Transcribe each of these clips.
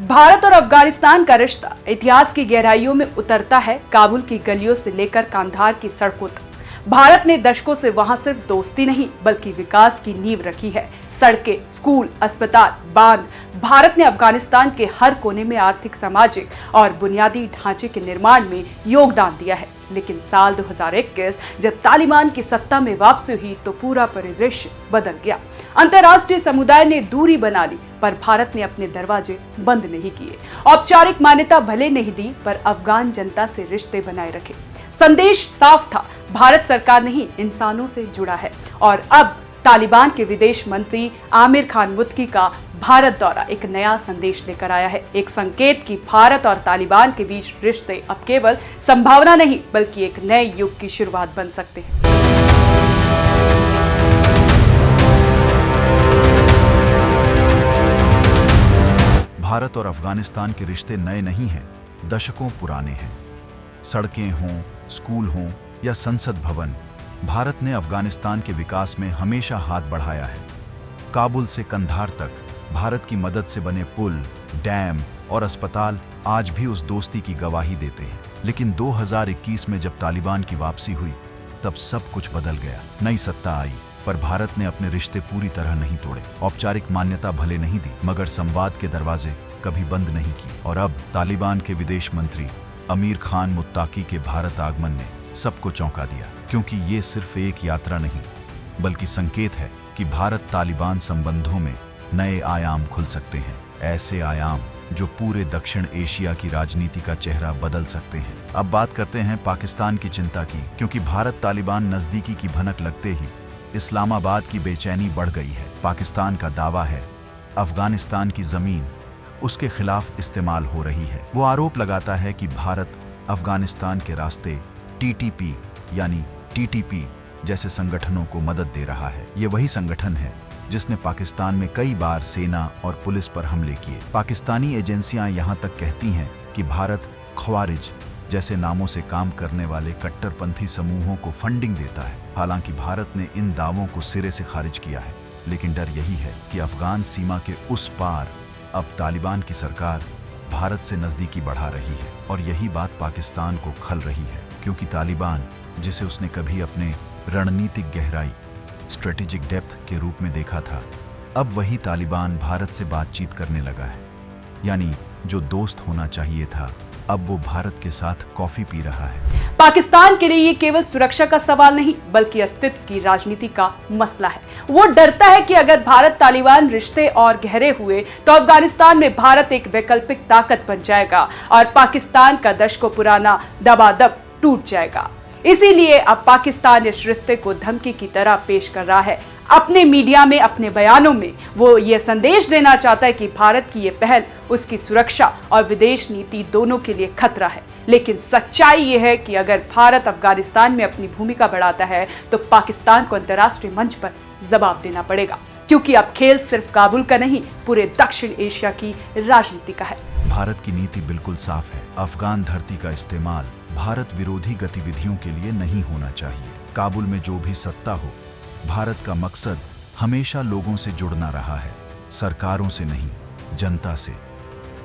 भारत और अफगानिस्तान का रिश्ता इतिहास की गहराइयों में उतरता है, काबुल की गलियों से लेकर कांधार की सड़कों तक। भारत ने दशकों से वहां सिर्फ दोस्ती नहीं बल्कि विकास की नींव रखी है। सड़कें, स्कूल, अस्पताल, बांध। भारत ने अफगानिस्तान के हर कोने में आर्थिक, सामाजिक और बुनियादी ढांचे के निर्माण में योगदान दिया है। लेकिन साल 2021 जब तालिबान की सत्ता में वापसी हुई तो पूरा परिदृश्य बदल गया। अंतर्राष्ट्रीय समुदाय ने दूरी बना ली, पर भारत ने अपने दरवाजे बंद नहीं किए। औपचारिक मान्यता भले नहीं दी, पर अफगान जनता से रिश्ते बनाए रखे। संदेश साफ था, भारत सरकार नहीं, इंसानों से जुड़ा है। और अब तालिबान के विदेश मंत्री आमिर खान मुत्की का भारत दौरा एक नया संदेश लेकर आया है। एक संकेत कि भारत और तालिबान के बीच रिश्ते अब केवल संभावना नहीं बल्कि एक नए युग की शुरुआत बन सकते हैं। भारत और अफगानिस्तान के रिश्ते नए नहीं हैं, दशकों पुराने हैं। सड़कें हों, स्कूल हों या संसद भवन, भारत ने अफगानिस्तान के विकास में हमेशा हाथ बढ़ाया है। काबुल से कंधार तक भारत की मदद से बने पुल, डैम और अस्पताल आज भी उस दोस्ती की गवाही देते हैं। लेकिन 2021 में जब तालिबान की वापसी हुई तब सब कुछ बदल गया। नई सत्ता आई, पर भारत ने अपने रिश्ते पूरी तरह नहीं तोड़े। औपचारिक मान्यता भले नहीं दी, मगर संवाद के दरवाजे कभी बंद नहीं किए। और अब तालिबान के विदेश मंत्री आमिर खान मुत्ताकी के भारत आगमन ने सबको चौंका दिया, क्योंकि ये सिर्फ एक यात्रा नहीं बल्कि संकेत है कि भारत तालिबान संबंधों में नए आयाम खुल सकते हैं। ऐसे आयाम जो पूरे दक्षिण एशिया की राजनीति का चेहरा बदल सकते हैं। अब बात करते हैं पाकिस्तान की चिंता की, क्योंकि भारत तालिबान नजदीकी की भनक लगते ही इस्लामाबाद की बेचैनी बढ़ गई है। पाकिस्तान का दावा है अफगानिस्तान की जमीन उसके खिलाफ इस्तेमाल हो रही है। वो आरोप लगाता है कि भारत अफगानिस्तान के रास्ते टीटीपी यानी टीटीपी जैसे संगठनों को मदद दे रहा है। ये वही संगठन है जिसने पाकिस्तान में कई बार सेना और पुलिस पर हमले किए। पाकिस्तानी एजेंसियां यहां तक कहती हैं कि भारत ख्वारिज जैसे नामों से काम करने वाले कट्टरपंथी समूहों को फंडिंग देता है। हालांकि भारत ने इन दावों को सिरे से खारिज किया है, लेकिन डर यही है कि अफगान सीमा के उस पार अब तालिबान की सरकार भारत से नजदीकी बढ़ा रही है। और यही बात पाकिस्तान को खल रही है, क्योंकि तालिबान, जिसे उसने कभी अपने रणनीतिक गहराई स्ट्रेटेजिक डेप्थ के रूप में देखा था, अब वही तालिबान भारत से बातचीत करने लगा है। यानी जो दोस्त होना चाहिए था, अब वो भारत के साथ कॉफी पी रहा है। पाकिस्तान के लिए ये केवल सुरक्षा का सवाल नहीं बल्कि अस्तित्व की राजनीति का मसला है। वो डरता है कि अगर भारत तालिबान रिश्ते और गहरे हुए तो अफगानिस्तान में भारत एक वैकल्पिक ताकत बन जाएगा और पाकिस्तान का दशकों पुराना दबादब टूट जाएगा। इसीलिए अब पाकिस्तान इस रिश्ते को धमकी की तरह पेश कर रहा है। अपने मीडिया में, अपने बयानों में वो ये संदेश देना चाहता है कि भारत की ये पहल उसकी सुरक्षा और विदेश नीति दोनों के लिए खतरा है। लेकिन सच्चाई ये है कि अगर भारत अफगानिस्तान में अपनी भूमिका बढ़ाता है तो पाकिस्तान को अंतर्राष्ट्रीय मंच पर जवाब देना पड़ेगा, क्योंकि अब खेल सिर्फ काबुल का नहीं, पूरे दक्षिण एशिया की राजनीति का है। भारत की नीति बिल्कुल साफ है। अफगान धरती का इस्तेमाल भारत विरोधी गतिविधियों के लिए नहीं होना चाहिए। काबुल में जो भी सत्ता हो, भारत का मकसद हमेशा लोगों से जुड़ना रहा है, सरकारों से नहीं, जनता से।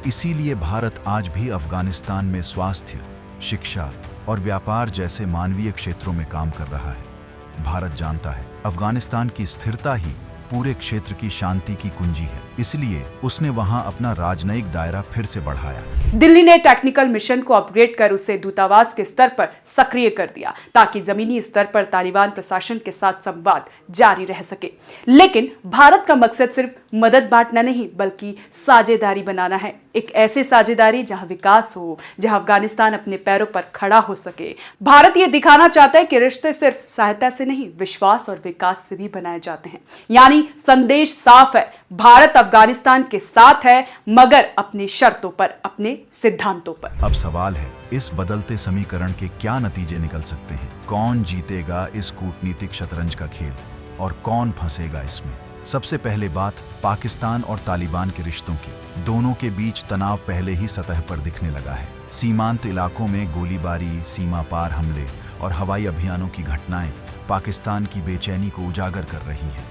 इसीलिए भारत आज भी अफगानिस्तान में स्वास्थ्य, शिक्षा और व्यापार जैसे मानवीय क्षेत्रों में काम कर रहा है। भारत जानता है अफगानिस्तान की स्थिरता ही पूरे क्षेत्र की शांति की कुंजी है, इसलिए उसने वहां अपना राजनयिक दायरा फिर से बढ़ाया। दिल्ली ने टेक्निकल मिशन को अपग्रेड कर उसे दूतावास के स्तर पर सक्रिय कर दिया, ताकि जमीनी स्तर पर तालिबान प्रशासन के साथ संवाद जारी रह सके। लेकिन भारत का मकसद सिर्फ मदद बांटना नहीं बल्कि साझेदारी बनाना है। एक ऐसी साझेदारी जहां विकास हो, जहां अफगानिस्तान अपने पैरों पर खड़ा हो सके। भारत ये दिखाना चाहता है कि रिश्ते सिर्फ सहायता से नहीं, विश्वास और विकास से भी बनाए जाते हैं। यानी संदेश साफ है, भारत अफगानिस्तान के साथ है, मगर अपनी शर्तों पर, अपने सिद्धांतों पर। अब सवाल है, इस बदलते समीकरण के क्या नतीजे निकल सकते हैं? कौन जीतेगा इस कूटनीतिक शतरंज का खेल और कौन फंसेगा इसमें? सबसे पहले बात पाकिस्तान और तालिबान के रिश्तों की। दोनों के बीच तनाव पहले ही सतह पर दिखने लगा है। सीमांत इलाकों में गोलीबारी, सीमा पार हमले और हवाई अभियानों की घटनाएं पाकिस्तान की बेचैनी को उजागर कर रही हैं।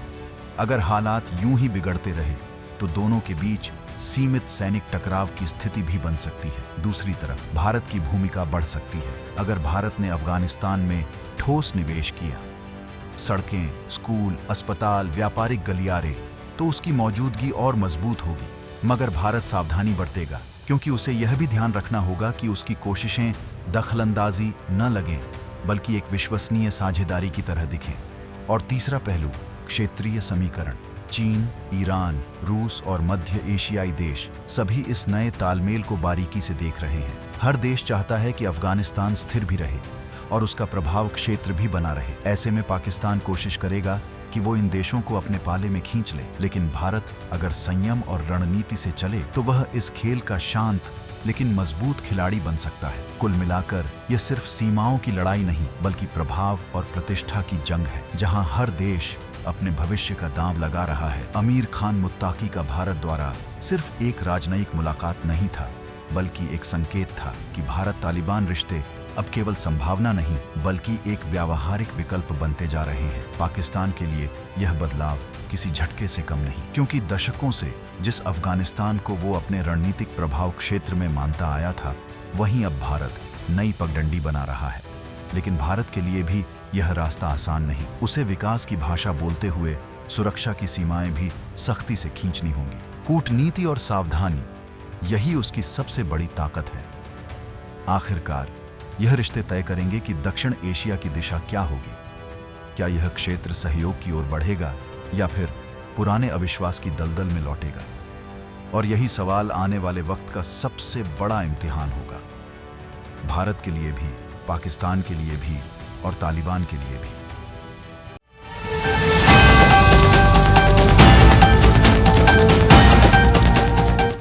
अगर हालात यूं ही बिगड़ते रहे तो दोनों के बीच सीमित सैनिक टकराव की स्थिति भी बन सकती है। दूसरी तरफ भारत की भूमिका बढ़ सकती है। अगर भारत ने अफगानिस्तान में ठोस निवेश किया, सड़कें, स्कूल, अस्पताल, व्यापारिक गलियारे, तो उसकी मौजूदगी और मजबूत होगी। मगर भारत सावधानी बरतेगा, क्योंकि उसे यह भी ध्यान रखना होगा कि उसकी कोशिशें दखलंदाजी न लगें, बल्कि एक विश्वसनीय साझेदारी की तरह दिखें। और तीसरा पहलू, क्षेत्रीय समीकरण। चीन, ईरान, रूस और मध्य एशियाई देश सभी इस नए तालमेल को बारीकी से देख रहे हैं। हर देश चाहता है कि अफगानिस्तान स्थिर भी रहे और उसका प्रभाव क्षेत्र भी बना रहे। ऐसे में पाकिस्तान कोशिश करेगा कि वो इन देशों को अपने पाले में खींच ले, लेकिन भारत अगर संयम और रणनीति से चले तो वह इस खेल का शांत लेकिन मजबूत खिलाड़ी बन सकता है। कुल मिलाकर यह सिर्फ सीमाओं की लड़ाई नहीं, बल्कि प्रभाव और प्रतिष्ठा की जंग है, जहां हर देश अपने भविष्य का दांव लगा रहा है। अमीर खान मुत्ताकी का भारत द्वारा सिर्फ एक राजनयिक मुलाकात नहीं था, बल्कि एक संकेत था कि भारत तालिबान रिश्ते अब केवल संभावना नहीं, बल्कि एक व्यावहारिक विकल्प बनते जा रहे हैं। पाकिस्तान के लिए यह बदलाव किसी झटके से कम नहीं, क्योंकि दशकों से जिस अफगानिस्तान को वो अपने रणनीतिक प्रभाव क्षेत्र में मानता आया था, वहीं अब भारत नई पगडंडी बना रहा है। लेकिन भारत के लिए भी यह रास्ता आसान नहीं। उसे विकास की भाषा बोलते हुए सुरक्षा की सीमाएं भी सख्ती से खींचनी होंगी। कूटनीति और सावधानी, यही उसकी सबसे बड़ी ताकत है। आखिरकार यह रिश्ते तय करेंगे कि दक्षिण एशिया की दिशा क्या होगी। क्या यह क्षेत्र सहयोग की ओर बढ़ेगा या फिर पुराने अविश्वास की दलदल में लौटेगा? और यही सवाल आने वाले वक्त का सबसे बड़ा इम्तिहान होगा, भारत के लिए भी, पाकिस्तान के लिए भी और तालिबान के लिए भी।